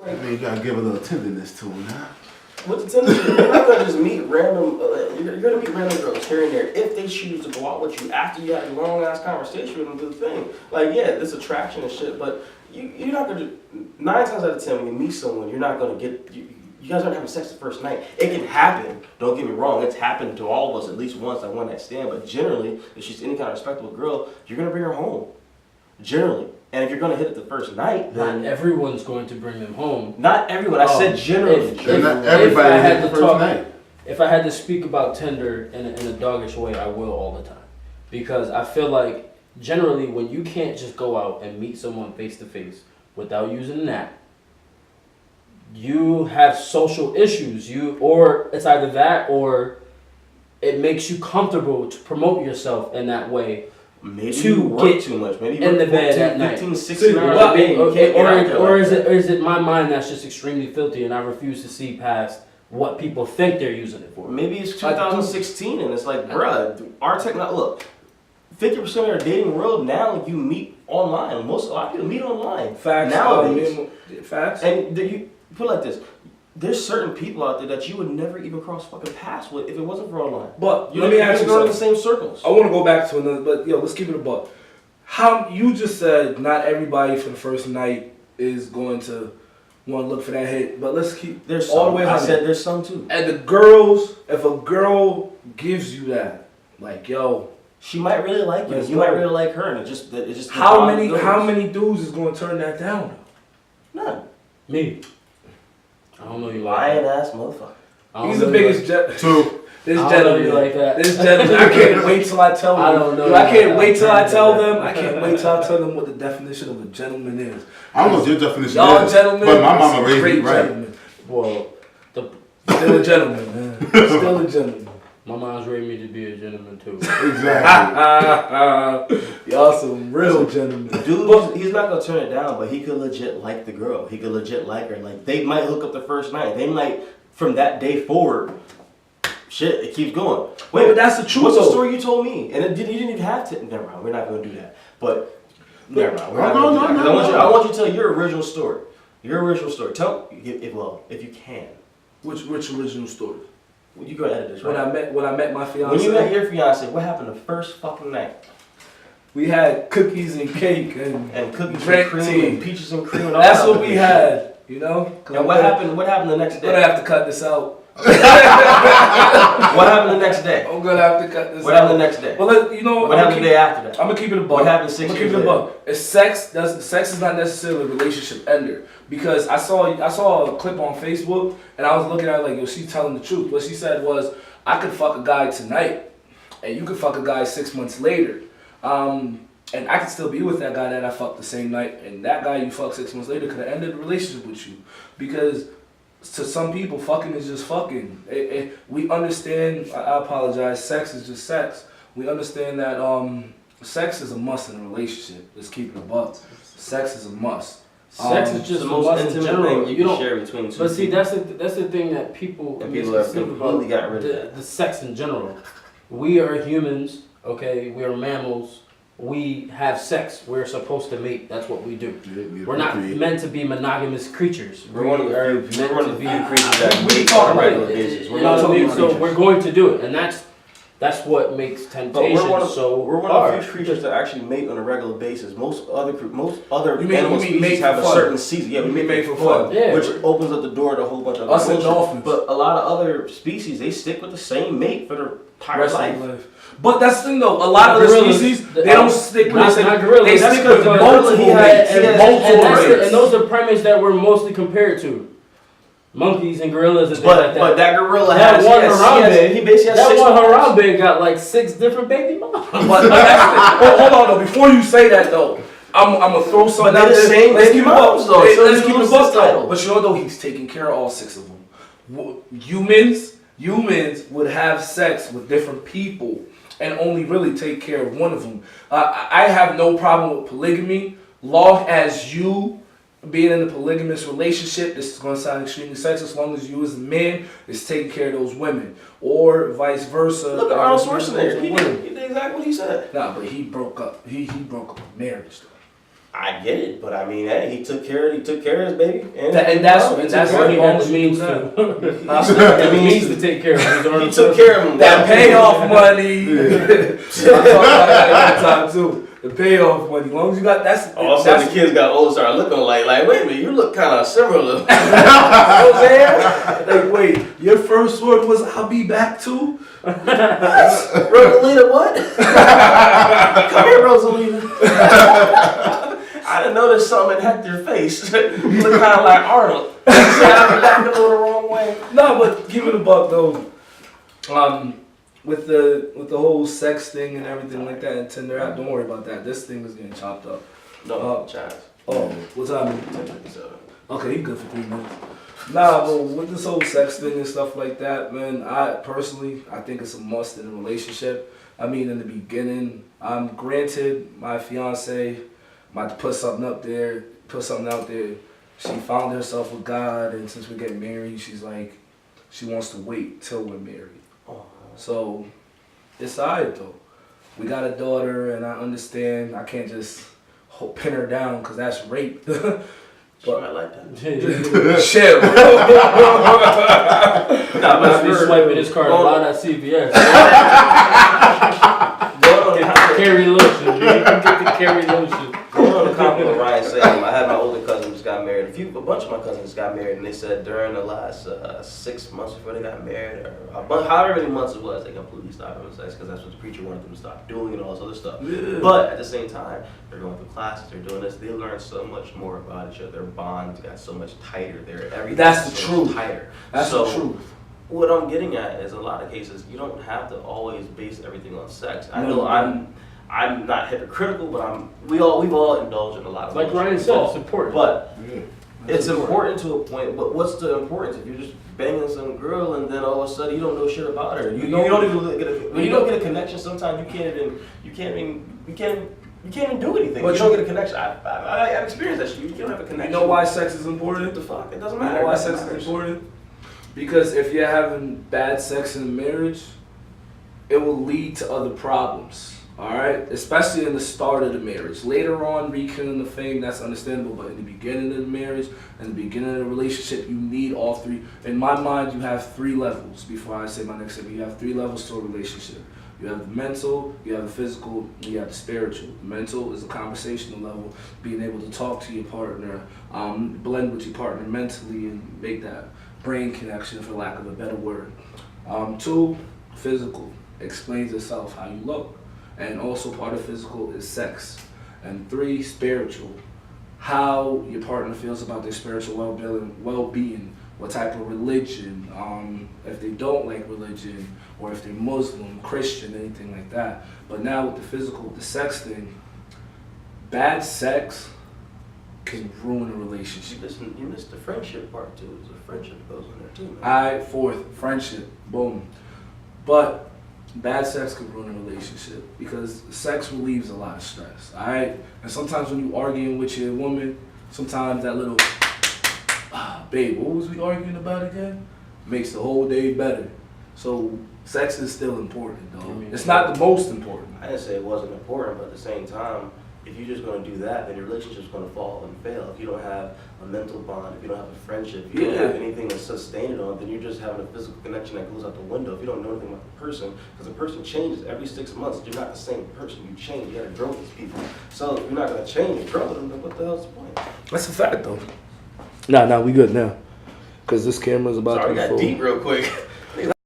I mean, you gotta give a little tenderness to him, huh? With the tenderness, you're not gonna just meet random. You're gonna meet random girls here and there if they choose to go out with you after you had a long ass conversation with them. Do the thing. Like, yeah, this attraction and shit, but you're not gonna. 9 times out of 10, when you meet someone, you're not gonna get. You guys aren't having sex the first night. It can happen. Don't get me wrong. It's happened to all of us at least once at one night stand. But generally, if she's any kind of respectable girl, you're gonna bring her home. Generally. And if you're gonna hit it the first night, then not everyone's going to bring them home. Not everyone. I said generally. Not everybody hit the first night. If I had to speak about Tinder in a doggish way, I will all the time, because I feel like generally when you can't just go out and meet someone face to face without using an app, you have social issues. Or it's either that or it makes you comfortable to promote yourself in that way. Maybe you work too much. Maybe you in the work bed 14, at night. 15, 16 hours a day. Or is it my mind that's just extremely filthy and I refuse to see past what people think they're using it for? Maybe it's 2016 and it's like, bruh, our technology. Look, 50% of our dating world now you meet online. A lot of people meet online. Facts. Nowadays. Facts. And you put it like this. There's certain people out there that you would never even cross fucking paths with if it wasn't for online. But let me ask you something. In something. the same circles. I want to go back to another, but let's keep it a buck. How you just said not everybody for the first night is going to want to look for that hit, but let's keep there's all some. the way. I said there's some too. And the girls, if a girl gives you that, like she might really like you. You might really like her, and it just. How many dudes is going to turn that down? None. Me. I don't know you like lying ass motherfucker. He's the biggest Two. This gentleman like that. This gentleman. I can't wait till I tell them. I don't know. I can't wait till I tell them. I can't wait till I tell them what the definition of a gentleman is. I don't know what your definition Y'all is. gentlemen. But my mama raised me right. Gentleman. Well, still a gentleman, man. Still a gentleman. My mom's raised me to be a gentleman too. Exactly. Y'all some real gentlemen. Dude, he's not gonna turn it down, but he could legit like the girl. He could legit like her. Like they might hook up the first night. They might from that day forward. Shit, it keeps going. Wait, but that's the truth. What's the story you told me? And you didn't even have to. Never mind. We're not gonna do that. But never mind. I want you to tell your original story. Your original story. Tell if you can. Which original story? You go edit this, right? When I met my fiance. When you met your fiance, what happened the first fucking night? We had cookies and cake and cookies and cream tea. and peaches and cream and all That's that what we had, you know. And what happened? What happened the next day? I'm gonna have to cut this out. What happened the next day? I'm gonna have to cut this. What happened the next day? Well, you know what happened the day after that? I'm gonna keep it a buck. What happened 6 years later? I'm gonna keep it a buck. It's sex is not necessarily a relationship ender, because I saw a clip on Facebook and I was looking at it like, yo, she's telling the truth. What she said was, I could fuck a guy tonight, and you could fuck a guy 6 months later, and I could still be with that guy that I fucked the same night, and that guy you fucked 6 months later could have ended the relationship with you, because to some people, fucking is just fucking. We understand. I apologize. Sex is just sex. We understand that sex is a must in a relationship. Let's keep it a buck. Sex is a must. Sex is just the most intimate thing you can share between two. But see, that's the thing that people have completely got rid of the sex in general. We are humans, okay? We are mammals. We have sex. We're supposed to mate. That's what we do. We're not meant to be monogamous creatures. We're one of the few creatures that we talk on a regular basis. You know what I mean? So we're going to do it, and that's what makes temptation so We're one of the few creatures that actually mate on a regular basis. Most other animal species have a certain season. Yeah, we mate for fun, which opens up the door to a whole bunch of us and dolphins. But a lot of other species, they stick with the same mate for their entire life. But that's the thing though, a lot of the species, they don't stick with the gorillas. They stick with multiple mates. And those are primates that we're mostly compared to. Monkeys and gorillas and things like that. But that gorilla has one Harambe. He basically has that 6 one Harambe got like 6 different baby mamas. But hold on though, before you say that though, I'm gonna throw something out there. Let's keep it up though. Let's keep it up though. But you know though, he's taking care of all 6 of them. Humans would have sex with different people and only really take care of one of them. I have no problem with polygamy, long as you being in a polygamous relationship, this is going to sound extremely sexist, as long as you as a man is taking care of those women, or vice versa. Look at Arnold Schwarzenegger. He did exactly what he said. Nah, but he broke up. He broke up a marriage though. I get it, but I mean, hey, he took care of his baby, and that's what he had the means to. the means to take care of him. He took care of him. That payoff money. I talk about that every time too. The payoff money. As long as you got all of a sudden the kids got older, started looking like wait a minute, you look kind of similar. You know what I'm saying? Like, wait, your first word was "I'll be back too." Rosalina, what? Come here, Rosalina. I didn't notice something in Hector's face. You look kind of like Arnold. I'll be back a little the wrong way. No, but give it a buck though. With the whole sex thing and everything like that and Tinder app, don't worry about that. This thing is getting chopped up. No, chance. Oh, what time? 10:57. Okay, you good for 3 minutes. Nah, but with this whole sex thing and stuff like that, man, I think it's a must in a relationship. I mean, in the beginning, granted, my fiance might put something out there. She found herself with God, and since we get married, she's like, she wants to wait till we're married. Oh. So, it's alright though. We got a daughter, and I understand I can't just pin her down because that's rape. She might like that. Shit. Nah, must be swiping his card a lot at CVS. Carry lotion, dude. Get the carry lotion. Going on the compliment Ryan said, I had my older cousin just got married. A bunch of my cousins got married, and they said during the last 6 months before they got married, or however many months it was, they completely stopped having sex because that's what the preacher wanted them to stop doing and all this other stuff. Yeah. But at the same time, they're going through classes, they're doing this, they learn so much more about each other. Their bonds got so much tighter. That's the truth. Tighter. That's the truth. What I'm getting at is a lot of cases you don't have to always base everything on sex. I know I'm not hypocritical, but we've all indulged in a lot of like Ryan said, it's important. But it's important to a point. But what's the importance if you're just banging some girl and then all of a sudden you don't know shit about her? You don't even get when you don't get a connection. Sometimes you can't even do anything. But you don't get a connection. I've experienced that shit. You don't have a connection. You know why sex is important? What the fuck? It doesn't matter. You know why sex is important? Because if you're having bad sex in a marriage, it will lead to other problems. Alright? Especially in the start of the marriage. Later on, rekindling the flame, that's understandable. But in the beginning of the marriage, in the beginning of the relationship, you need all three. In my mind, you have 3 levels. Before I say my next step, you have 3 levels to a relationship. You have the mental, you have the physical, and you have the spiritual. The mental is a conversational level, being able to talk to your partner, blend with your partner mentally and make that brain connection, for lack of a better word. 2, physical, explains itself how you look. And also part of physical is sex. And 3, spiritual, how your partner feels about their spiritual well-being, what type of religion, if they don't like religion, or if they're Muslim, Christian, anything like that. But now with the physical, the sex thing, bad sex can ruin a relationship. You missed the friendship part too. There's a friendship that goes in there too, man. Alright, 4th, friendship, boom. But bad sex can ruin a relationship because sex relieves a lot of stress, alright? And sometimes when you arguing with your woman, sometimes that little, babe, what was we arguing about again? Makes the whole day better. So sex is still important, though. It's not the most important. I didn't say it wasn't important, but at the same time, if you're just going to do that, then your relationship's going to fall and fail. If you don't have a mental bond, if you don't have a friendship, if you don't have anything to sustain it on, then you're just having a physical connection that goes out the window. If you don't know anything about the person, because the person changes every 6 months, you're not the same person. You change. You got to grow with these people. So if you're not going to change and grow with them, then what the hell's the point? That's a fact, though. Nah, we good now. Because this camera's about Sorry, to be got full. deep real quick.